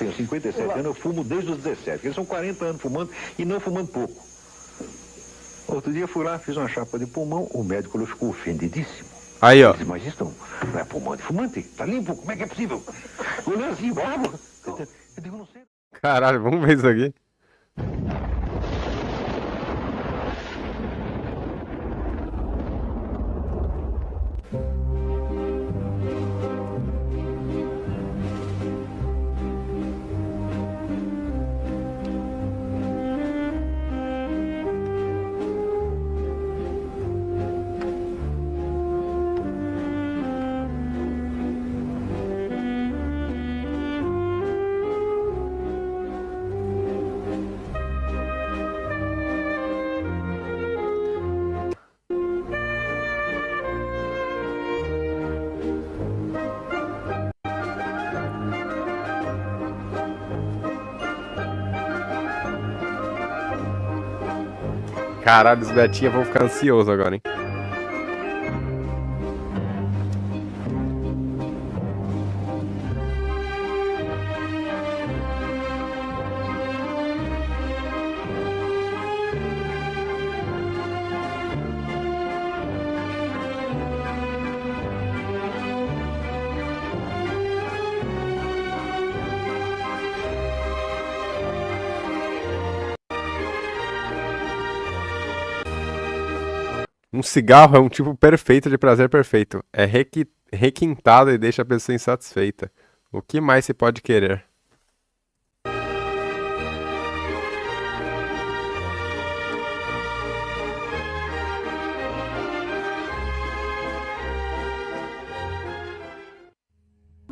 Tenho 57 anos, eu fumo desde os 17, porque são 40 anos fumando e não fumando pouco. Outro dia eu fui lá, fiz uma chapa de pulmão, o médico ficou ofendidíssimo. Aí, ó. Disse, mas isso não é pulmão de fumante? Tá limpo? Como é que é possível? Olhei assim, bravo. Eu digo, não sei. Caralho, vamos ver isso aqui. Caralho, os Betinha vão ficar ansiosos agora, hein? Um cigarro é um tipo perfeito de prazer perfeito. É requintado e deixa a pessoa insatisfeita. O que mais se pode querer?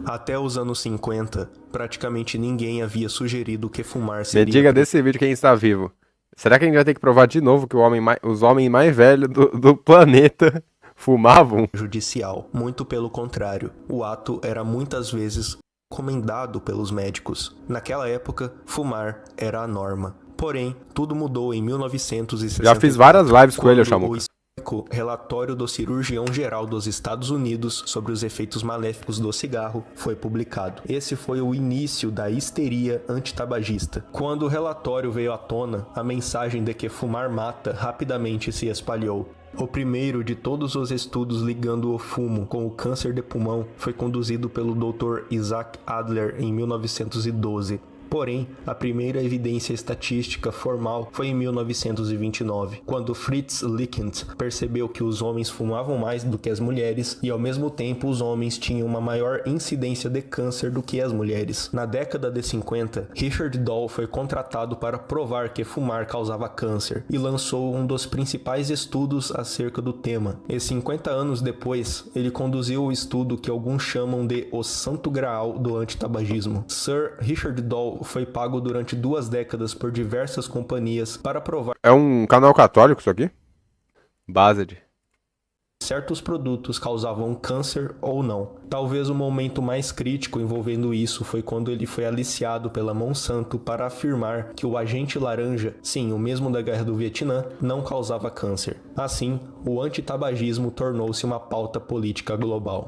Até os anos 50, praticamente ninguém havia sugerido que fumar seria... Me diga desse vídeo quem está vivo. Será que a gente vai ter que provar de novo que os homens mais velhos do planeta fumavam? Judicial. Muito pelo contrário. O ato era muitas vezes recomendado pelos médicos. Naquela época, fumar era a norma. Porém, tudo mudou em 1960. Já fiz várias lives com ele, Chamuca. O relatório do cirurgião-geral dos Estados Unidos sobre os efeitos maléficos do cigarro foi publicado. Esse foi o início da histeria antitabagista. Quando o relatório veio à tona, a mensagem de que fumar mata rapidamente se espalhou. O primeiro de todos os estudos ligando o fumo com o câncer de pulmão foi conduzido pelo Dr. Isaac Adler em 1912. Porém, a primeira evidência estatística formal foi em 1929, quando Fritz Lickent percebeu que os homens fumavam mais do que as mulheres e, ao mesmo tempo, os homens tinham uma maior incidência de câncer do que as mulheres. Na década de 50, Richard Doll foi contratado para provar que fumar causava câncer e lançou um dos principais estudos acerca do tema. E 50 anos depois, ele conduziu o estudo que alguns chamam de o Santo Graal do antitabagismo. Sir Richard Doll foi pago durante 2 décadas por diversas companhias para provar... É um canal católico isso aqui? Based. Certos produtos causavam câncer ou não. Talvez o momento mais crítico envolvendo isso foi quando ele foi aliciado pela Monsanto para afirmar que o agente laranja, sim, o mesmo da Guerra do Vietnã, não causava câncer. Assim, o antitabagismo tornou-se uma pauta política global.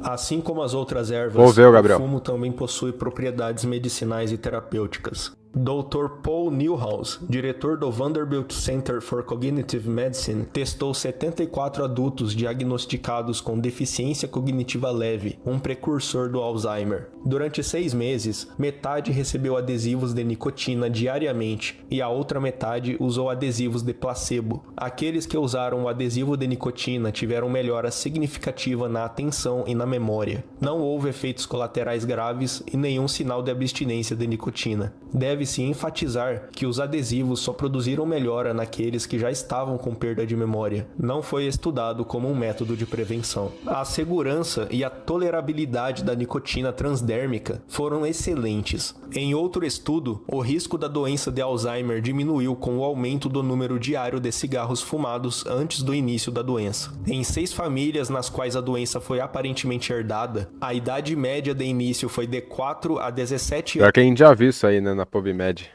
Assim como as outras ervas, o fumo também possui propriedades medicinais e terapêuticas. Dr. Paul Newhouse, diretor do Vanderbilt Center for Cognitive Medicine, testou 74 adultos diagnosticados com deficiência cognitiva leve, um precursor do Alzheimer. Durante 6 meses, metade recebeu adesivos de nicotina diariamente e a outra metade usou adesivos de placebo. Aqueles que usaram o adesivo de nicotina tiveram melhora significativa na atenção e na memória. Não houve efeitos colaterais graves e nenhum sinal de abstinência de nicotina. Deve-se enfatizar que os adesivos só produziram melhora naqueles que já estavam com perda de memória. Não foi estudado como um método de prevenção. A segurança e a tolerabilidade da nicotina transdérmica foram excelentes. Em outro estudo, o risco da doença de Alzheimer diminuiu com o aumento do número diário de cigarros fumados antes do início da doença. Em 6 famílias nas quais a doença foi aparentemente herdada, a idade média de início foi de 4 a 17 anos. Pior que a gente já viu isso aí, né, na PubMed.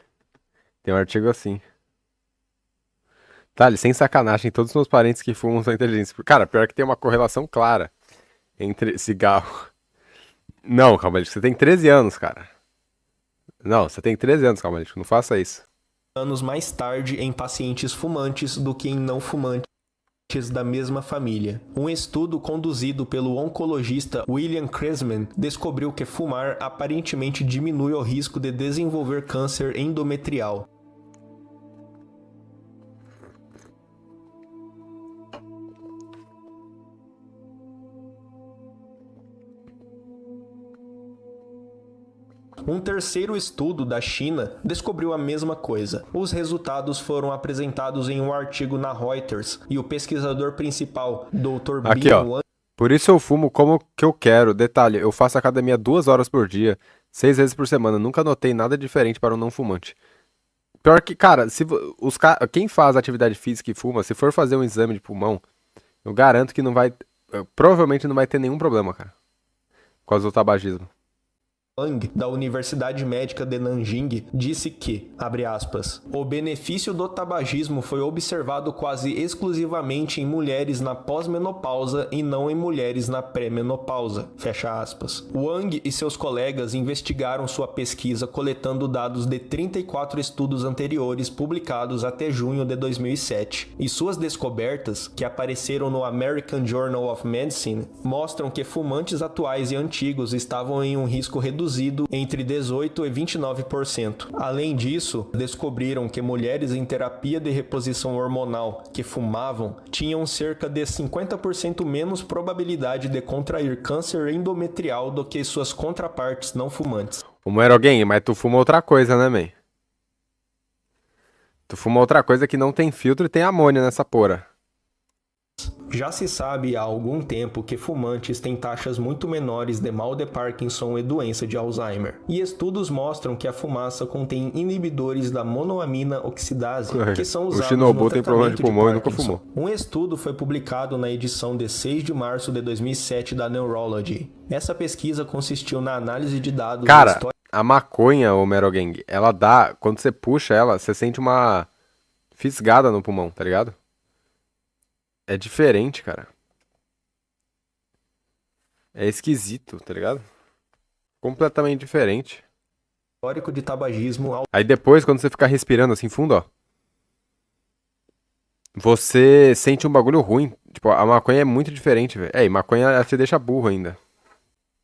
Tem um artigo assim. Detalhe, sem sacanagem, todos os meus parentes que fumam são inteligentes. Cara, pior que tem uma correlação clara entre cigarro... Não, Calmalítico, você tem 13 anos, cara. Não, você tem 13 anos, Calmalítico, não faça isso. Anos mais tarde em pacientes fumantes do que em não fumantes da mesma família. Um estudo conduzido pelo oncologista William Kreisman descobriu que fumar aparentemente diminui o risco de desenvolver câncer endometrial. Um terceiro estudo da China descobriu a mesma coisa. Os resultados foram apresentados em um artigo na Reuters e o pesquisador principal, Dr. Aqui, ó. Por isso eu fumo como que eu quero. Detalhe, eu faço academia 2 horas por dia, 6 vezes por semana. Nunca notei nada diferente para um não fumante. Pior que, cara, quem faz atividade física e fuma, se for fazer um exame de pulmão, eu garanto que não vai... Provavelmente não vai ter nenhum problema, cara. Por causa do tabagismo. Wang, da Universidade Médica de Nanjing, disse que, abre aspas, o benefício do tabagismo foi observado quase exclusivamente em mulheres na pós-menopausa e não em mulheres na pré-menopausa, fecha aspas. Wang e seus colegas investigaram sua pesquisa coletando dados de 34 estudos anteriores publicados até junho de 2007, e suas descobertas, que apareceram no American Journal of Medicine, mostram que fumantes atuais e antigos estavam em um risco reduzido entre 18% e 29%. Além disso, descobriram que mulheres em terapia de reposição hormonal que fumavam tinham cerca de 50% menos probabilidade de contrair câncer endometrial do que suas contrapartes não fumantes. Como era alguém, mas tu fuma outra coisa, né, man? Tu fuma outra coisa que não tem filtro e tem amônia nessa porra. Já se sabe há algum tempo que fumantes têm taxas muito menores de mal de Parkinson e doença de Alzheimer. E estudos mostram que a fumaça contém inibidores da monoamina oxidase, que são usados no tratamento de Parkinson. Um estudo foi publicado na edição de 6 de março de 2007 da Neurology. Essa pesquisa consistiu na análise de dados... Cara, a maconha, ô Merogang, ela dá... Quando você puxa ela, você sente uma fisgada no pulmão, tá ligado? É diferente, cara. É esquisito, tá ligado? Completamente diferente. Histórico de tabagismo. Aí depois, quando você ficar respirando assim fundo, ó, você sente um bagulho ruim. Tipo, a maconha é muito diferente, velho. E maconha te deixa burro ainda.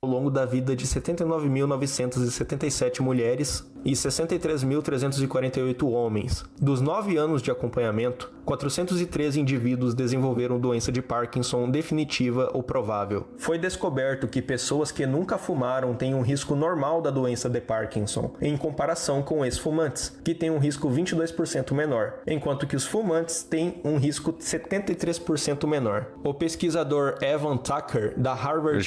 Ao longo da vida de 79.977 mulheres e 63.348 homens. Dos 9 anos de acompanhamento, 413 indivíduos desenvolveram doença de Parkinson definitiva ou provável. Foi descoberto que pessoas que nunca fumaram têm um risco normal da doença de Parkinson, em comparação com ex-fumantes, que têm um risco 22% menor, enquanto que os fumantes têm um risco 73% menor. O pesquisador Evan Tucker, da Harvard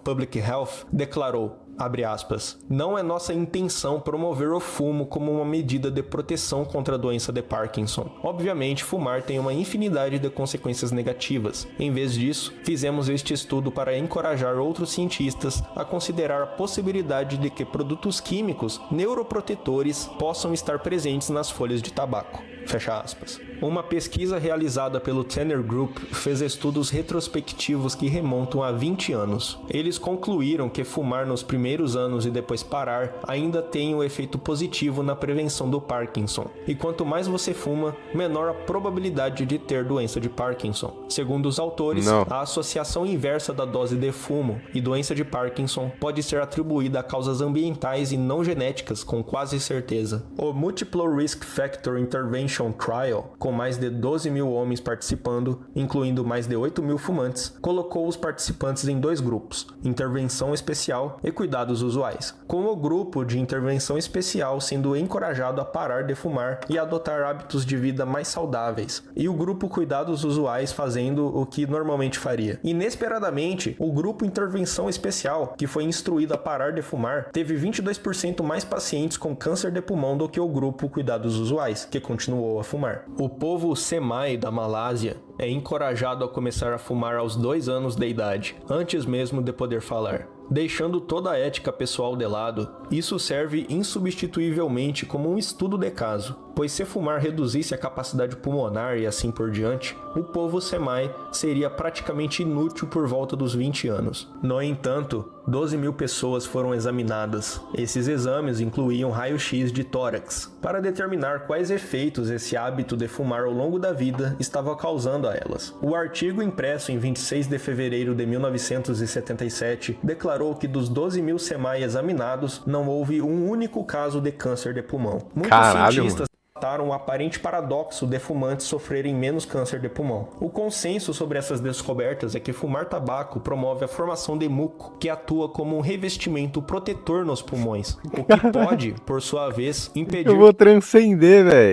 Public Health, declarou, abre aspas, não é nossa intenção promover o fumo como uma medida de proteção contra a doença de Parkinson. Obviamente, fumar tem uma infinidade de consequências negativas. Em vez disso, fizemos este estudo para encorajar outros cientistas a considerar a possibilidade de que produtos químicos neuroprotetores possam estar presentes nas folhas de tabaco. Fecha aspas. Uma pesquisa realizada pelo Tanner Group fez estudos retrospectivos que remontam a 20 anos. Eles concluíram que fumar nos primeiros anos e depois parar ainda tem um efeito positivo na prevenção do Parkinson. E quanto mais você fuma, menor a probabilidade de ter doença de Parkinson. Segundo os autores, a associação inversa da dose de fumo e doença de Parkinson pode ser atribuída a causas ambientais e não genéticas com quase certeza. O Multiple Risk Factor Intervention Trial, com mais de 12 mil homens participando, incluindo mais de 8 mil fumantes, colocou os participantes em 2 grupos, intervenção especial e cuidados usuais, com o grupo de intervenção especial sendo encorajado a parar de fumar e adotar hábitos de vida mais saudáveis, e o grupo cuidados usuais fazendo o que normalmente faria. Inesperadamente, o grupo intervenção especial, que foi instruído a parar de fumar, teve 22% mais pacientes com câncer de pulmão do que o grupo cuidados usuais, que continuou a fumar. O povo Semai da Malásia é encorajado a começar a fumar aos 2 anos de idade, antes mesmo de poder falar. Deixando toda a ética pessoal de lado, isso serve insubstituivelmente como um estudo de caso, pois se fumar reduzisse a capacidade pulmonar e assim por diante, o povo Semai seria praticamente inútil por volta dos 20 anos. No entanto, 12 mil pessoas foram examinadas. Esses exames incluíam raio-x de tórax, para determinar quais efeitos esse hábito de fumar ao longo da vida estava causando a elas. O artigo impresso em 26 de fevereiro de 1977 declarou que dos 12 mil Semai examinados, não houve um único caso de câncer de pulmão. Muitos cientistas trataram o aparente paradoxo de fumantes sofrerem menos câncer de pulmão. O consenso sobre essas descobertas é que fumar tabaco promove a formação de muco, que atua como um revestimento protetor nos pulmões, o que pode, por sua vez, impedir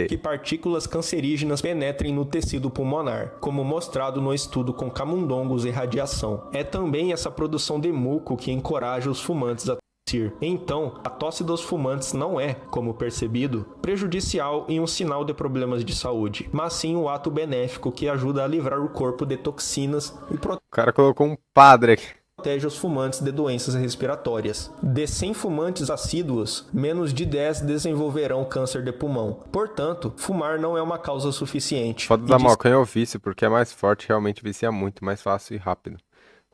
que partículas cancerígenas penetrem no tecido pulmonar, como mostrado no estudo com camundongos e radiação. É também essa produção de muco que encoraja os fumantes a tossir. Então, a tosse dos fumantes não é, como percebido, prejudicial e um sinal de problemas de saúde, mas sim um ato benéfico que ajuda a livrar o corpo de toxinas e O cara colocou um padre aqui. Protege os fumantes de doenças respiratórias. De 100 fumantes assíduos, menos de 10 desenvolverão câncer de pulmão. Portanto, fumar não é uma causa suficiente. Foda da maconha é o vício, porque é mais forte, realmente vicia muito, mais fácil e rápido.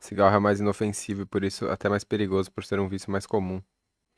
Cigarro é mais inofensivo e por isso até mais perigoso por ser um vício mais comum.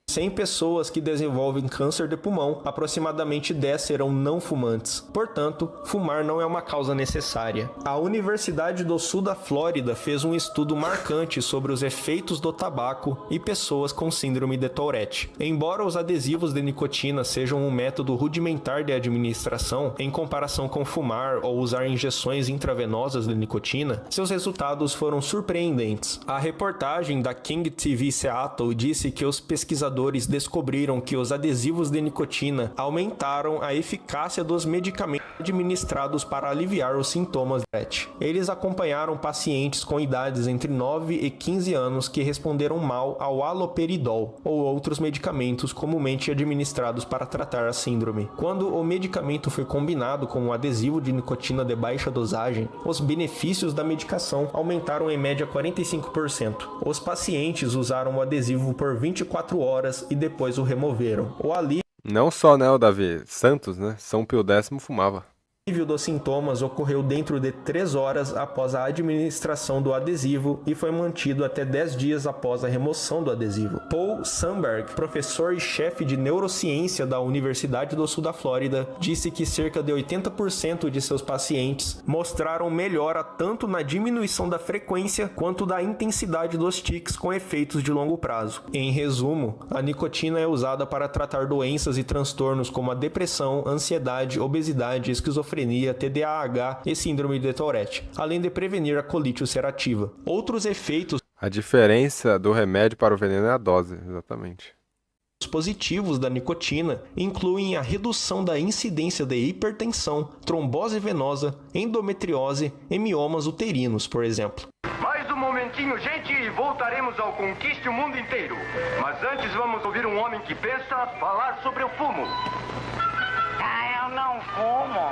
100 pessoas que desenvolvem câncer de pulmão, aproximadamente 10 serão não fumantes. Portanto, fumar não é uma causa necessária. A Universidade do Sul da Flórida fez um estudo marcante sobre os efeitos do tabaco e pessoas com síndrome de Tourette. Embora os adesivos de nicotina sejam um método rudimentar de administração, em comparação com fumar ou usar injeções intravenosas de nicotina, seus resultados foram surpreendentes. A reportagem da King TV Seattle disse que os pesquisadores descobriram que os adesivos de nicotina aumentaram a eficácia dos medicamentos administrados para aliviar os sintomas de Tourette. Eles acompanharam pacientes com idades entre 9 e 15 anos que responderam mal ao haloperidol ou outros medicamentos comumente administrados para tratar a síndrome. Quando o medicamento foi combinado com um adesivo de nicotina de baixa dosagem, os benefícios da medicação aumentaram em média 45%. Os pacientes usaram o adesivo por 24 horas e depois o removeram. O alívio Não só, né, o Davi? Santos, né? São Pio X fumava. O alívio dos sintomas ocorreu dentro de 3 horas após a administração do adesivo e foi mantido até 10 dias após a remoção do adesivo. Paul Sandberg, professor e chefe de neurociência da Universidade do Sul da Flórida, disse que cerca de 80% de seus pacientes mostraram melhora tanto na diminuição da frequência quanto da intensidade dos tiques com efeitos de longo prazo. Em resumo, a nicotina é usada para tratar doenças e transtornos como a depressão, ansiedade, obesidade, esquizofrenia, TDAH e síndrome de Tourette, além de prevenir a colite ulcerativa. Outros efeitos A diferença do remédio para o veneno é a dose, exatamente. positivos da nicotina incluem a redução da incidência de hipertensão, trombose venosa, endometriose e miomas uterinos, por exemplo. Mais um momentinho, gente, e voltaremos ao Conquiste o Mundo Inteiro. Mas antes vamos ouvir um homem que pensa falar sobre o fumo. Ah, eu não fumo.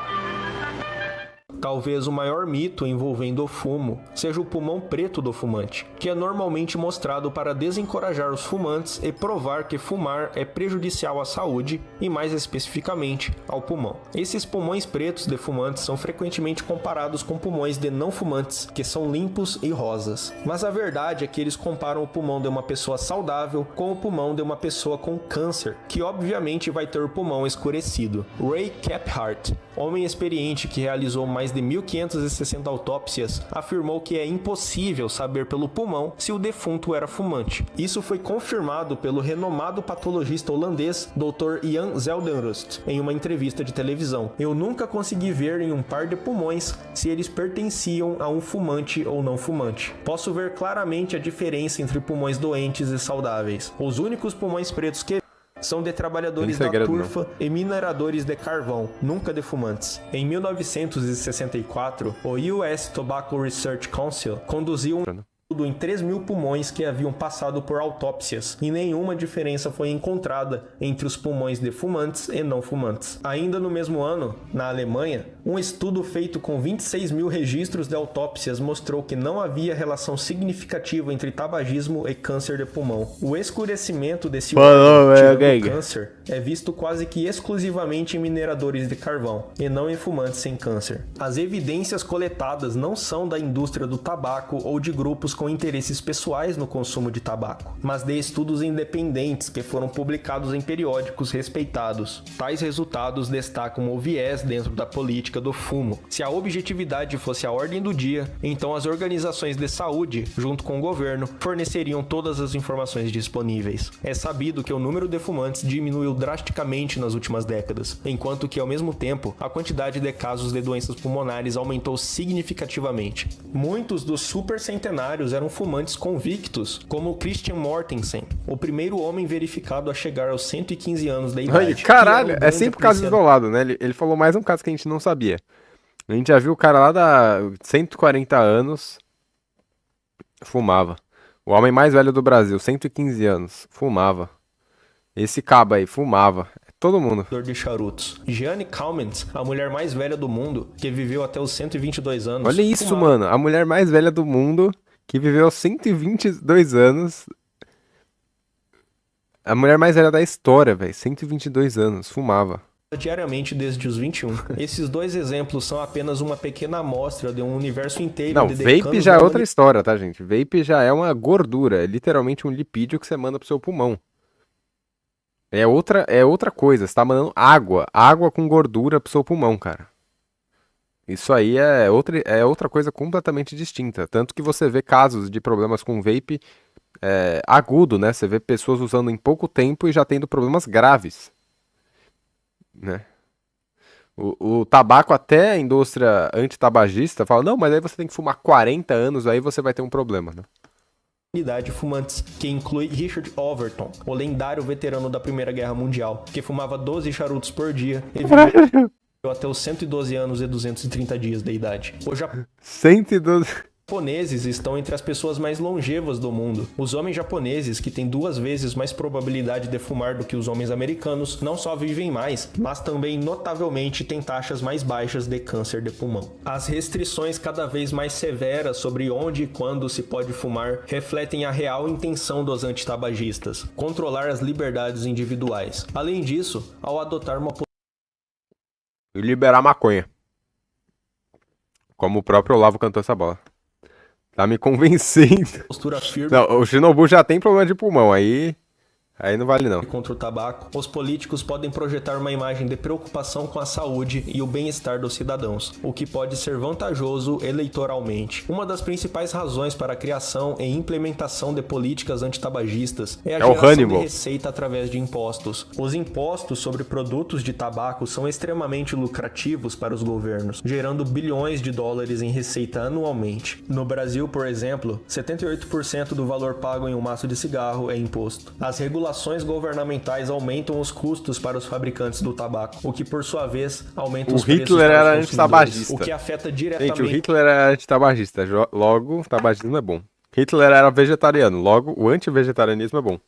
Talvez o maior mito envolvendo o fumo seja o pulmão preto do fumante, que é normalmente mostrado para desencorajar os fumantes e provar que fumar é prejudicial à saúde e, mais especificamente, ao pulmão. Esses pulmões pretos de fumantes são frequentemente comparados com pulmões de não fumantes, que são limpos e rosas. Mas a verdade é que eles comparam o pulmão de uma pessoa saudável com o pulmão de uma pessoa com câncer, que obviamente vai ter o pulmão escurecido. Ray Kephart, homem experiente que realizou mais de 1.560 autópsias, afirmou que é impossível saber pelo pulmão se o defunto era fumante. Isso foi confirmado pelo renomado patologista holandês Dr. Jan Zeldenrust em uma entrevista de televisão. Eu nunca consegui ver em um par de pulmões se eles pertenciam a um fumante ou não fumante. Posso ver claramente a diferença entre pulmões doentes e saudáveis. Os únicos pulmões pretos que são de trabalhadores da turfa e mineradores de carvão, nunca de fumantes. Em 1964, o US Tobacco Research Council conduziu um estudo em 3.000 pulmões que haviam passado por autópsias e nenhuma diferença foi encontrada entre os pulmões de fumantes e não fumantes. Ainda no mesmo ano, na Alemanha, Um estudo feito com 26 mil registros de autópsias mostrou que não havia relação significativa entre tabagismo e câncer de pulmão. O escurecimento desse órgão, câncer, é visto quase que exclusivamente em mineradores de carvão, e não em fumantes sem câncer. As evidências coletadas não são da indústria do tabaco ou de grupos com interesses pessoais no consumo de tabaco, mas de estudos independentes que foram publicados em periódicos respeitados. Tais resultados destacam o viés dentro da política do fumo. Se a objetividade fosse a ordem do dia, então as organizações de saúde, junto com o governo, forneceriam todas as informações disponíveis. É sabido que o número de fumantes diminuiu drasticamente nas últimas décadas, enquanto que, ao mesmo tempo, a quantidade de casos de doenças pulmonares aumentou significativamente. Muitos dos supercentenários eram fumantes convictos, como Christian Mortensen, o primeiro homem verificado a chegar aos 115 anos de idade. Ai, caralho, é sempre caso isolado, né? Ele falou mais um caso que a gente não sabia. A gente já viu o cara lá da 140 anos fumava. O homem mais velho do Brasil, 115 anos, fumava. Esse cabo aí, fumava. Todo mundo. De charutos. Jeanne Calment, a mulher mais velha do mundo, que viveu até os 122 anos. Olha isso, fumava. Mano. A mulher mais velha do mundo, que viveu aos 122 anos. A mulher mais velha da história, velho. 122 anos, fumava. Diariamente desde os 21. Esses dois exemplos são apenas uma pequena amostra de um universo inteiro. Não, vape já é outra história, tá, gente? Vape já é uma gordura. É literalmente um lipídio que você manda pro seu pulmão. É outra coisa, você tá mandando água com gordura pro seu pulmão, cara. Isso aí é outra coisa completamente distinta. Tanto que você vê casos de problemas com vape agudo, né? Você vê pessoas usando em pouco tempo e já tendo problemas graves, né? O tabaco, até a indústria antitabagista fala, não, mas aí você tem que fumar 40 anos, aí você vai ter um problema, né? De fumantes, que inclui Richard Overton, o lendário veterano da Primeira Guerra Mundial, que fumava 12 charutos por dia e viveu até os 112 anos e 230 dias de idade. O 112... japoneses estão entre as pessoas mais longevas do mundo. Os homens japoneses, que têm 2 vezes mais probabilidade de fumar do que os homens americanos, não só vivem mais, mas também notavelmente têm taxas mais baixas de câncer de pulmão. As restrições cada vez mais severas sobre onde e quando se pode fumar refletem a real intenção dos antitabagistas: controlar as liberdades individuais. Além disso, ao adotar uma liberar maconha. Como o próprio Olavo cantou essa bola. Tá me convencendo. Postura firme. Não, o Shinobu já tem problema de pulmão, aí não vale não. Contra o tabaco, os políticos podem projetar uma imagem de preocupação com a saúde e o bem-estar dos cidadãos, o que pode ser vantajoso eleitoralmente. Uma das principais razões para a criação e implementação de políticas antitabagistas é a geração de receita através de impostos. Os impostos sobre produtos de tabaco são extremamente lucrativos para os governos, gerando bilhões de dólares em receita anualmente. No Brasil, por exemplo, 78% do valor pago em um maço de cigarro é imposto. As regulações governamentais aumentam os custos para os fabricantes do tabaco, o que por sua vez aumenta os preços para os consumidores. O Hitler era antitabagista. O que afeta diretamente... Gente, o Hitler era antitabagista, logo o tabagismo é bom. Hitler era vegetariano, logo o antivegetarianismo é bom.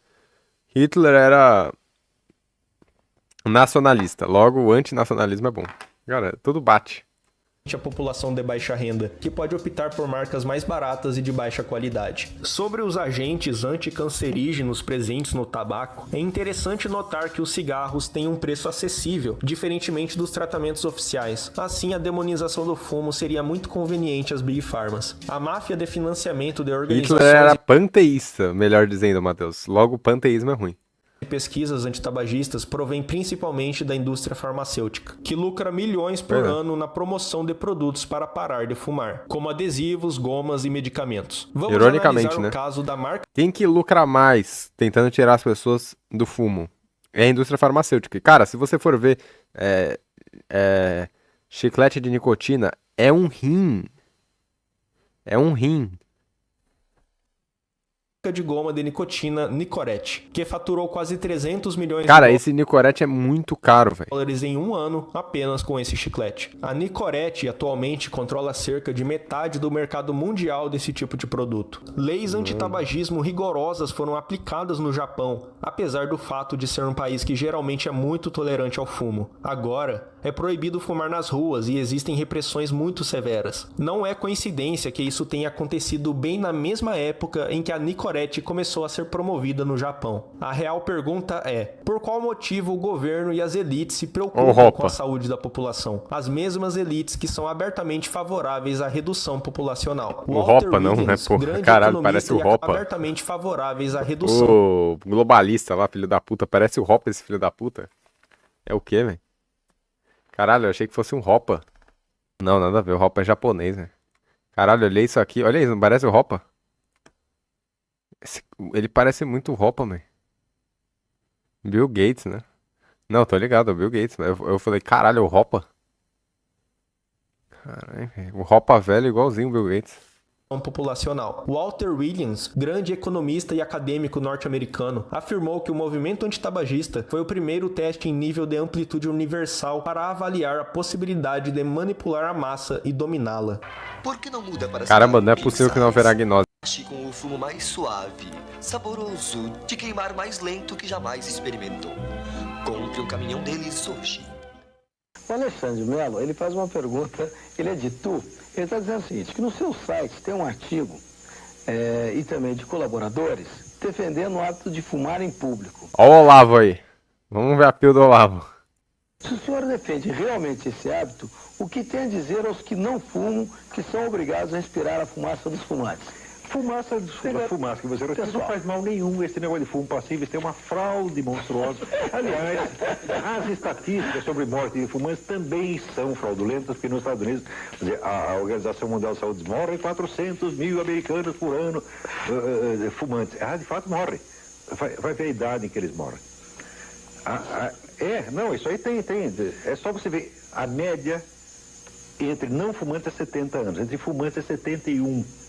Hitler era nacionalista, logo o antinacionalismo é bom. Cara, tudo bate. A população de baixa renda, que pode optar por marcas mais baratas e de baixa qualidade. Sobre os agentes anticancerígenos presentes no tabaco, é interessante notar que os cigarros têm um preço acessível, diferentemente dos tratamentos oficiais. Assim, a demonização do fumo seria muito conveniente às Big Pharmas. A máfia de financiamento de organizações... Hitler era panteísta, melhor dizendo, Matheus. Logo, o panteísmo é ruim. Pesquisas antitabagistas provém principalmente da indústria farmacêutica, que lucra milhões por ano na promoção de produtos para parar de fumar, como adesivos, gomas e medicamentos. Vamos ironicamente, analisar o caso da marca... Quem que lucra mais tentando tirar as pessoas do fumo? É a indústria farmacêutica. Cara, se você for ver, chiclete de nicotina é um rim. É um rim. De goma de nicotina Nicorette, que faturou quase 300 milhões Cara, esse Nicorette é muito caro, velho. Dólares em um ano apenas com esse chiclete. A Nicorette atualmente controla cerca de metade do mercado mundial desse tipo de produto. Leis antitabagismo rigorosas foram aplicadas no Japão, apesar do fato de ser um país que geralmente é muito tolerante ao fumo. Agora, É proibido fumar nas ruas e existem repressões muito severas. Não é coincidência que isso tenha acontecido bem na mesma época em que a Nicorette começou a ser promovida no Japão. A real pergunta é: por qual motivo o governo e as elites se preocupam com a saúde da população? As mesmas elites que são abertamente favoráveis à redução populacional. O Hopa não, né, porra? Caralho, parece o Hopa. Abertamente favoráveis à redução. O globalista lá, filho da puta, parece o Hopa, esse filho da puta. É o quê, velho? Caralho, eu achei que fosse um Hopa. Não, nada a ver, o Hopa é japonês, né? Caralho, olhei isso aqui, olha isso, não parece o Hopa? Ele parece muito o Hopa, velho. Bill Gates, né? Não, tô ligado, é o Bill Gates. Eu falei, caralho, o Hopa? Caralho, o Hopa velho igualzinho o Bill Gates. Populacional. Walter Williams, grande economista e acadêmico norte-americano, afirmou que o movimento antitabagista foi o primeiro teste em nível de amplitude universal para avaliar a possibilidade de manipular a massa e dominá-la. Por que não muda para caramba, não é possível que não haverá gnose. Com o fumo mais suave, saboroso, de queimar mais lento que jamais experimentou. Compre um caminhão deles hoje. O Alexandre Mello, ele faz uma pergunta, ele é de Tu, ele está dizendo o seguinte, que no seu site tem um artigo e também de colaboradores defendendo o hábito de fumar em público. Olha o Olavo aí, vamos ver a pílula do Olavo. Se o senhor defende realmente esse hábito, o que tem a dizer aos que não fumam, que são obrigados a respirar a fumaça dos fumantes? Fumaça que você respira não faz mal nenhum. Esse negócio de fumo passivo, isso é uma fraude monstruosa. Aliás, as estatísticas sobre morte de fumantes também são fraudulentas, porque nos Estados Unidos, quer dizer, a Organização Mundial de Saúde morre 400 mil americanos por ano fumantes. De fato morre. Vai ver a idade em que eles morrem. Não, isso aí tem. É só você ver. A média entre não fumantes é 70 anos, entre fumantes é 71.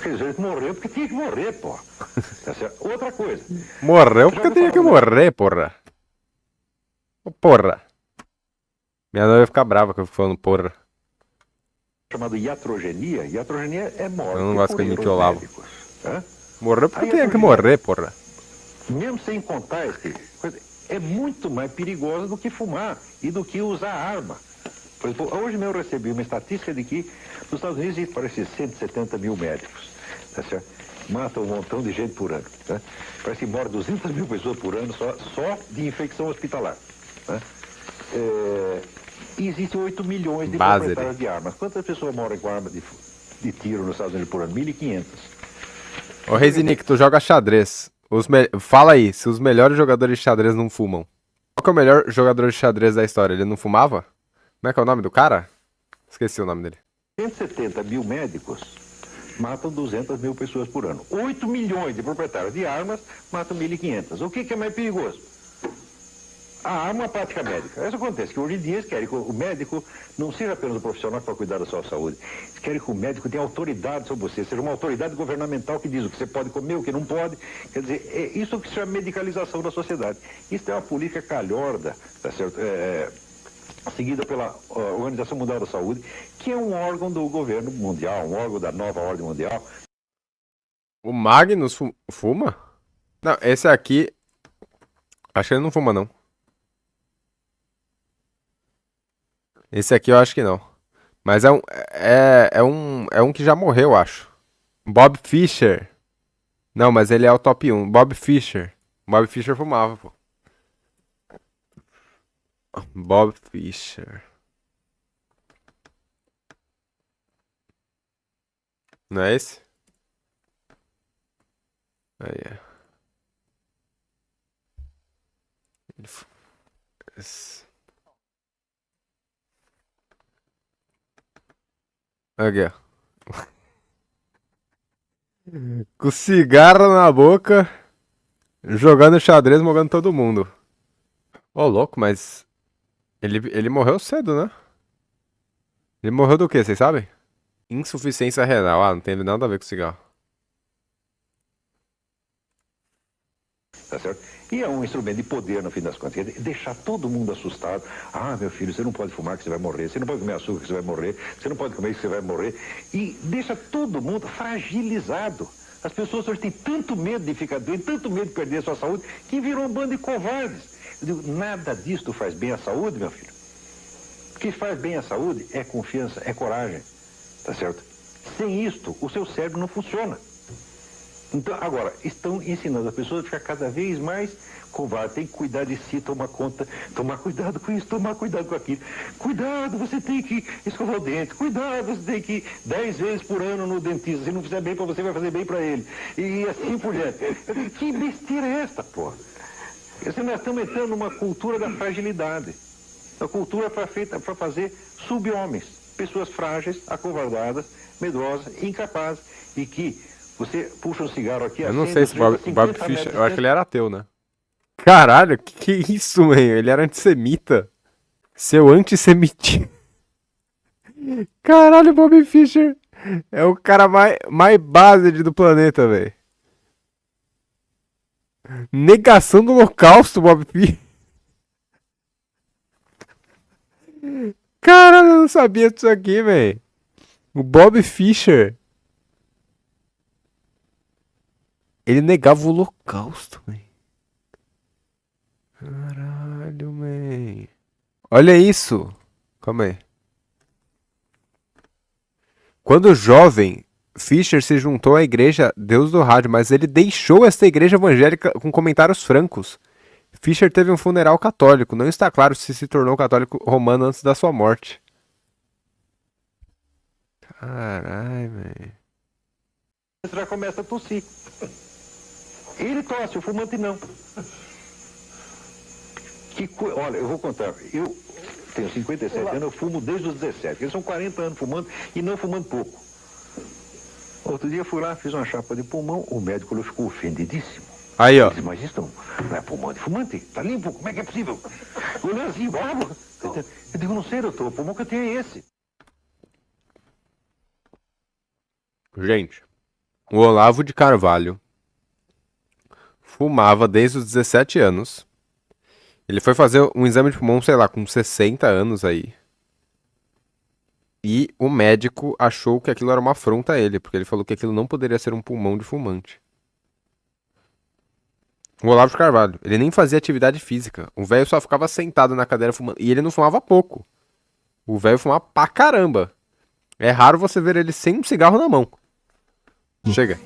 Quer dizer, eles morreram porque tinha que morrer, pô. Outra coisa. Morreu porque tinha que morrer, porra. Porra. Minha noiva vai ficar brava que eu fico falando porra. Chamado iatrogenia. Iatrogenia é morte. Eu não gosto que ele me Olavo. Morreu porque tinha que morrer, porra. Mesmo sem contar coisa, é muito mais perigosa do que fumar e do que usar arma. Por exemplo, hoje mesmo eu recebi uma estatística de que nos Estados Unidos parece 170 mil médicos, tá certo? Matam um montão de gente por ano, né? Parece que morre 200 mil pessoas por ano só de infecção hospitalar, né? E existem 8 milhões de proprietários de armas. Quantas pessoas morrem com arma de tiro nos Estados Unidos por ano? 1.500. Ô Reisinic, tu joga xadrez. Fala aí, se os melhores jogadores de xadrez não fumam. Qual que é o melhor jogador de xadrez da história? Ele não fumava? Como é que é o nome do cara? Esqueci o nome dele. 170 mil médicos matam 200 mil pessoas por ano. 8 milhões de proprietários de armas matam 1.500. O que é mais perigoso? A arma ou a prática médica. Isso acontece, que hoje em dia eles querem que o médico não seja apenas um profissional para cuidar da sua saúde. Eles querem que o médico tenha autoridade sobre você, seja uma autoridade governamental que diz o que você pode comer, o que não pode. Quer dizer, é isso que se chama medicalização da sociedade. Isso é uma política calhorda, tá certo? Seguida pela Organização Mundial da Saúde, que é um órgão do governo mundial, um órgão da nova ordem mundial. O Magnus fuma? Não, esse aqui, acho que ele não fuma, não. Esse aqui eu acho que não. Mas é um que já morreu, eu acho. Bob Fischer. Não, mas ele é o top 1. Bob Fischer. Bob Fischer fumava, pô. Bob Fischer. Não é esse? Aí é. Aqui, ó. Com cigarro na boca, jogando xadrez, morgando todo mundo. Ô, louco, mas ele morreu cedo, né? Ele morreu do quê, vocês sabem? Insuficiência renal. Não tem nada a ver com cigarro. Tá certo? E é um instrumento de poder, no fim das contas. Deixar todo mundo assustado. Meu filho, você não pode fumar que você vai morrer. Você não pode comer açúcar que você vai morrer. Você não pode comer que você vai morrer. E deixa todo mundo fragilizado. As pessoas hoje têm tanto medo de ficar doente, tanto medo de perder a sua saúde, que virou um bando de covardes. Eu digo, nada disso faz bem à saúde, meu filho. O que faz bem à saúde é confiança, é coragem, tá certo? Sem isto, o seu cérebro não funciona. Então, agora, estão ensinando a pessoa a ficar cada vez mais covarde. Tem que cuidar de si, tomar conta, tomar cuidado com isso, tomar cuidado com aquilo. Cuidado, você tem que escovar o dente. Cuidado, você tem que ir 10 vezes por ano no dentista. Se não fizer bem para você, vai fazer bem para ele. E assim por diante. Que besteira é esta, pô? Nós estamos entrando numa cultura da fragilidade. A cultura feita para fazer sub-homens. Pessoas frágeis, acovardadas, medrosas, incapazes e que você puxa um cigarro aqui... Eu não sei se o Bob Fischer... Eu acho que ele era ateu, né? Caralho, que isso, man? Ele era antissemita. Seu antissemitismo. Caralho, Bob Fischer é o cara mais base do planeta, velho. Negação do Holocausto, Bob Fischer. Caralho, eu não sabia disso aqui, velho. O Bob Fischer... Ele negava o Holocausto, velho. Caralho, man. Olha isso. Calma aí. Quando jovem, Fischer se juntou à igreja Deus do Rádio, mas ele deixou esta igreja evangélica com comentários francos. Fischer teve um funeral católico. Não está claro se tornou católico romano antes da sua morte. Caralho, velho. Você já começa a tossir. Ele tosse, o fumante não. Olha, eu vou contar. Eu tenho 57 anos, eu fumo desde os 17. Eles são 40 anos fumando e não fumando pouco. Outro dia eu fui lá, fiz uma chapa de pulmão, o médico ficou ofendidíssimo. Aí, ó. Disse, mas isso não é pulmão de fumante? Tá limpo? Como é que é possível? Olhando assim, bravo. Eu digo, não sei, doutor, o pulmão que eu tenho é esse. Gente, o Olavo de Carvalho fumava desde os 17 anos. Ele foi fazer um exame de pulmão, sei lá, com 60 anos aí. E o médico achou que aquilo era uma afronta a ele, porque ele falou que aquilo não poderia ser um pulmão de fumante. O Olavo de Carvalho, ele nem fazia atividade física. O velho só ficava sentado na cadeira fumando. E ele não fumava pouco. O velho fumava pra caramba. É raro você ver ele sem um cigarro na mão. Chega.